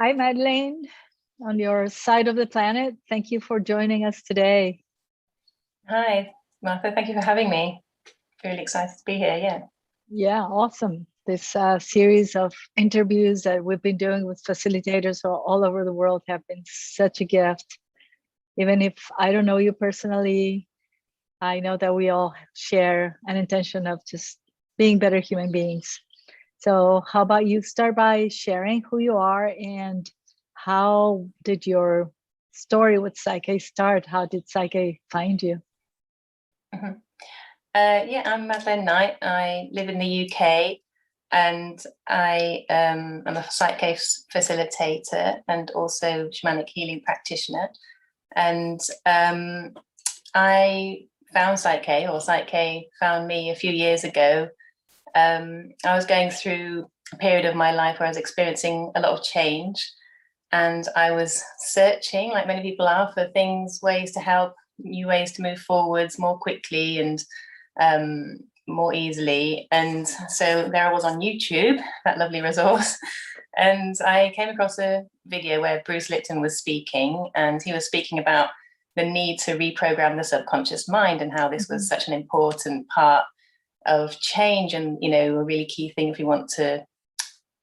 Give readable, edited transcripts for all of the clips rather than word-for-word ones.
Hi, Madeleine, on your side of the planet. Thank you for joining us today. Hi, Martha. Thank you for having me. Really excited to be here. Yeah. Yeah, awesome. This series of interviews that we've been doing with facilitators all over the world have been such a gift. Even if I don't know you personally, I know that we all share an intention of just being better human beings. So how about you start by sharing who you are and how did your story with PSYCH-K start? How did PSYCH-K find you? Mm-hmm. Yeah, I'm Madeleine Knight. I live in the UK and I am a PSYCH-K facilitator and also shamanic healing practitioner. And I found PSYCH-K, or PSYCH-K found me a few years ago. I was going through a period of my life where I was experiencing a lot of change, and I was searching, like many people are, for things, ways to help, new ways to move forwards more quickly and more easily. And so there I was on YouTube, that lovely resource, and I came across a video where Bruce Lipton was speaking, and he was speaking about the need to reprogram the subconscious mind and how this was such an important part of change, and a really key thing if you want to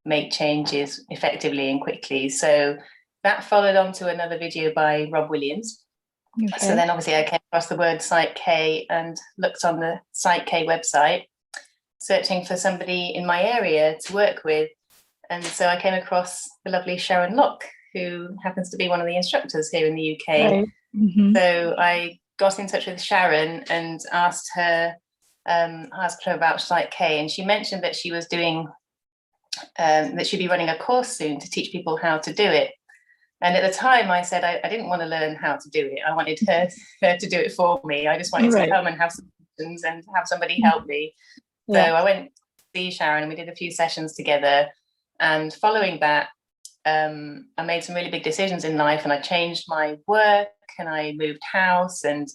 make changes effectively and quickly. So that followed on to another video by Rob Williams. Okay. So then obviously I came across the word PSYCH-K and looked on the PSYCH-K website, searching for somebody in my area to work with. And so I came across the lovely Sharon Locke, who happens to be one of the instructors here in the UK. Right. Mm-hmm. So I got in touch with Sharon and asked her about PSYCH-K, and she mentioned that she was doing that she'd be running a course soon to teach people how to do it. And at the time I said I didn't want to learn how to do it. I wanted her to do it for me. I just wanted to come and have some lessons and have somebody help me. Yeah. So I went to see Sharon and we did a few sessions together. And following that, I made some really big decisions in life, and I changed my work and I moved house, and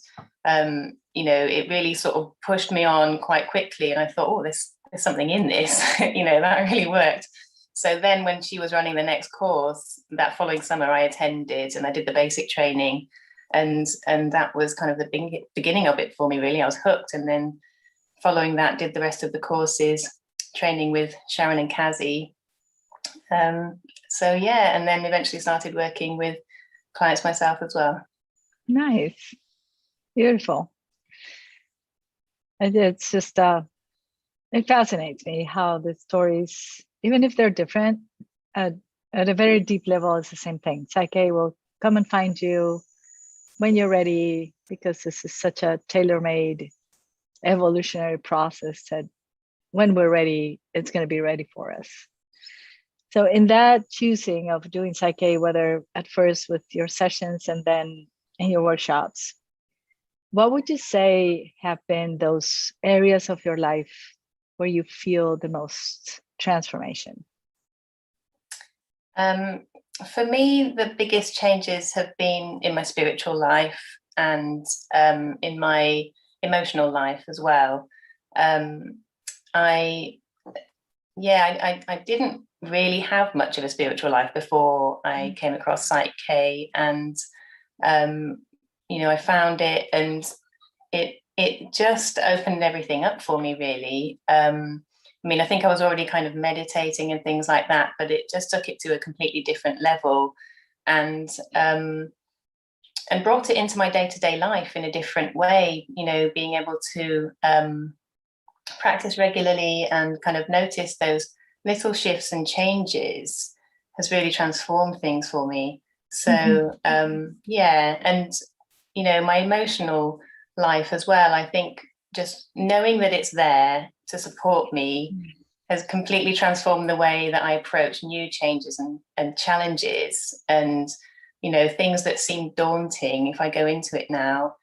it really sort of pushed me on quite quickly. And I thought, oh, there's something in this, that really worked. So then when she was running the next course, that following summer I attended and I did the basic training, and that was kind of the beginning of it for me, really. I was hooked. And then following that, did the rest of the courses, training with Sharon and Kazi. So yeah, and then eventually started working with clients myself as well. Nice. Beautiful. It's just, it fascinates me how the stories, even if they're different, at a very deep level, it's the same thing. PSYCH-K will come and find you when you're ready, because this is such a tailor-made evolutionary process that when we're ready, it's going to be ready for us. So in that choosing of doing PSYCH-K, whether at first with your sessions and then in your workshops, what would you say have been those areas of your life where you feel the most transformation? For me, the biggest changes have been in my spiritual life and in my emotional life as well. I didn't really have much of a spiritual life before I came across PSYCH-K, and I found it, and it just opened everything up for me, really. I think I was already kind of meditating and things like that, but it just took it to a completely different level, and brought it into my day-to-day life in a different way. Being able to practice regularly and kind of notice those little shifts and changes has really transformed things for me. So and my emotional life as well, I think just knowing that it's there to support me has completely transformed the way that I approach new changes and challenges, and things that seem daunting. If I go into it now,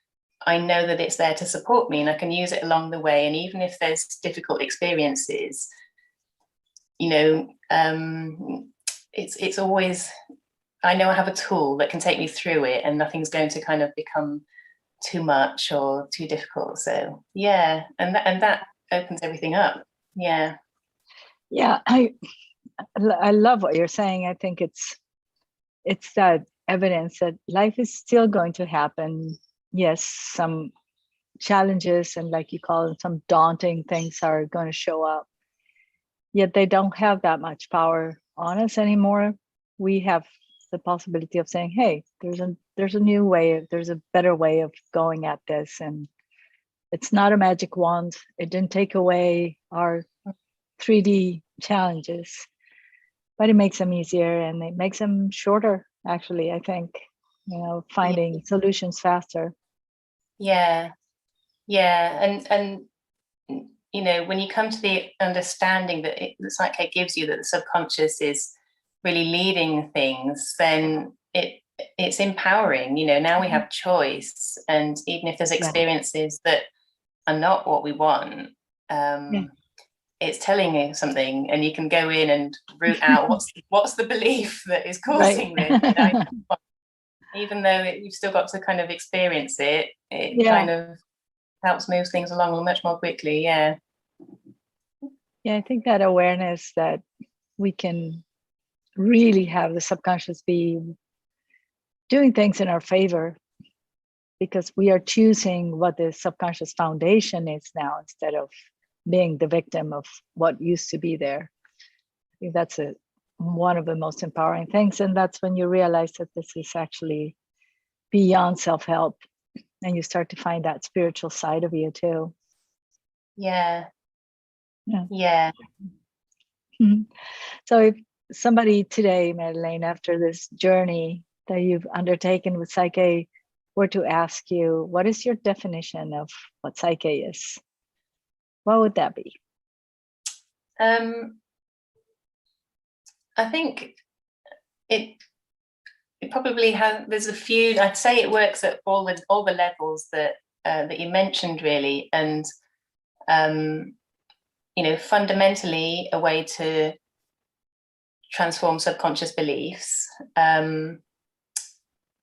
I know that it's there to support me and I can use it along the way. And even if there's difficult experiences, it's always, I know I have a tool that can take me through it, and nothing's going to kind of become too much or too difficult. So yeah, and that opens everything up. Yeah. I I love what you're saying. I think it's that evidence that life is still going to happen. Yes, some challenges and, like you call them, some daunting things are going to show up. Yet they don't have that much power on us anymore. We have the possibility of saying, "Hey, there's a new way. There's a better way of going at this," and it's not a magic wand. It didn't take away our 3D challenges, but it makes them easier and it makes them shorter. Actually, I think, finding solutions faster. Yeah, yeah, and when you come to the understanding that the Psych-K gives you, that the subconscious is really leading things, then it's empowering. Now we have choice, and even if there's experiences that are not what we want, it's telling you something, and you can go in and root out what's the belief that is causing this. Even though you've still got to kind of experience it, kind of helps move things along much more quickly. Yeah, I think that awareness that we can really have the subconscious be doing things in our favor, because we are choosing what the subconscious foundation is now, instead of being the victim of what used to be there. I think that's one of the most empowering things. And that's when you realize that this is actually beyond self-help, and you start to find that spiritual side of you too. Yeah. Mm-hmm. So if somebody today, Madeleine, after this journey that you've undertaken with Psych-K, were to ask you, what is your definition of what Psych-K is? What would that be? I think it probably has. There's a few. I'd say it works at all the levels that you mentioned, really, and fundamentally a way to transform subconscious beliefs. But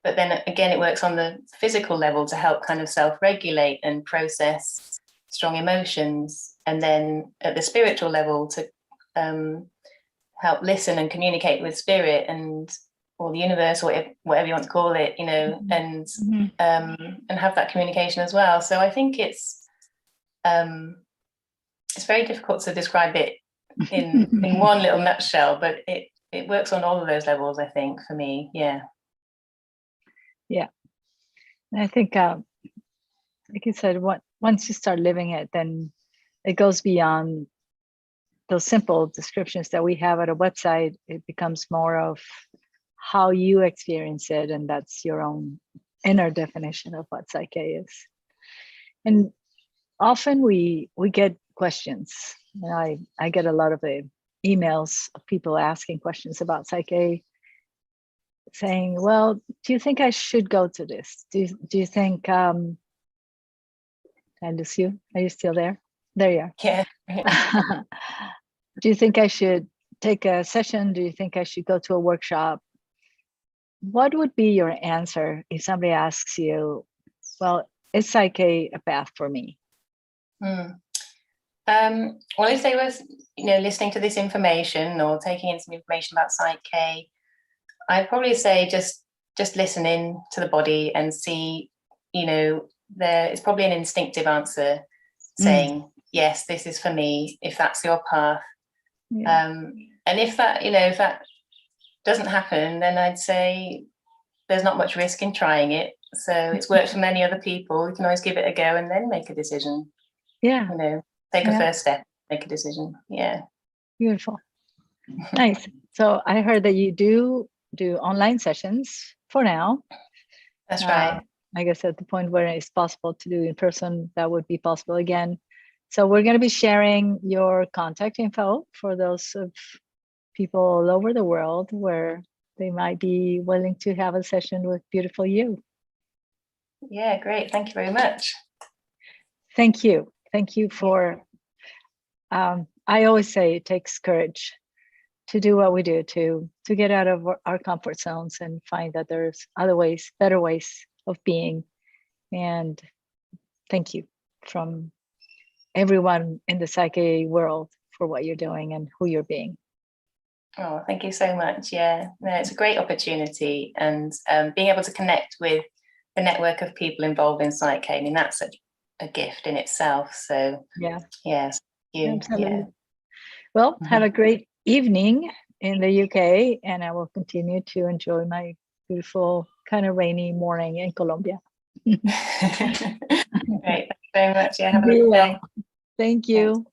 then again, it works on the physical level to help kind of self-regulate and process strong emotions, and then at the spiritual level to help listen and communicate with spirit or the universe, or whatever you want to call it, and have that communication as well. So I think it's very difficult to describe it in one little nutshell, but it works on all of those levels, I think, for me. Yeah. And I think, like you said, once you start living it, then it goes beyond those simple descriptions that we have at a website. It becomes more of how you experience it, and that's your own inner definition of what Psych-K is. And often we get questions. I get a lot of the emails of people asking questions about Psych-K, saying, well, do you think I should go to this? Do you think, I lose you? Are you still there? There you are. Yeah. Do you think I should take a session? Do you think I should go to a workshop? What would be your answer if somebody asks you, well, is Psych-K a path for me? Well, if they were, listening to this information or taking in some information about Psych-K, I'd probably say just listen in to the body and see, there is probably an instinctive answer saying, yes, this is for me, if that's your path. And if that doesn't happen, then I'd say there's not much risk in trying it. So it's worked for many other people. You can always give it a go and then make a decision. Yeah. Take a first step, make a decision. Yeah. Beautiful. Nice. So I heard that you do online sessions for now. That's right. I guess at the point where it's possible to do in person, that would be possible again. So we're going to be sharing your contact info for those of people all over the world where they might be willing to have a session with beautiful you. Yeah, great. Thank you very much. Thank you. Thank you for, I always say it takes courage to do what we do, to get out of our comfort zones and find that there's other ways, better ways of being. And thank you from everyone in the Psych-K world for what you're doing and who you're being. Oh, thank you so much. Yeah, no, it's a great opportunity, and being able to connect with the network of people involved in PSYCH-K, I mean, that's a gift in itself. So Yeah, yes, you, absolutely. yeah. Well, have a great evening in the UK, and I will continue to enjoy my beautiful kind of rainy morning in Colombia. Great, thank you very much. Yeah, have a Be lovely well. day. Thank Thanks. you.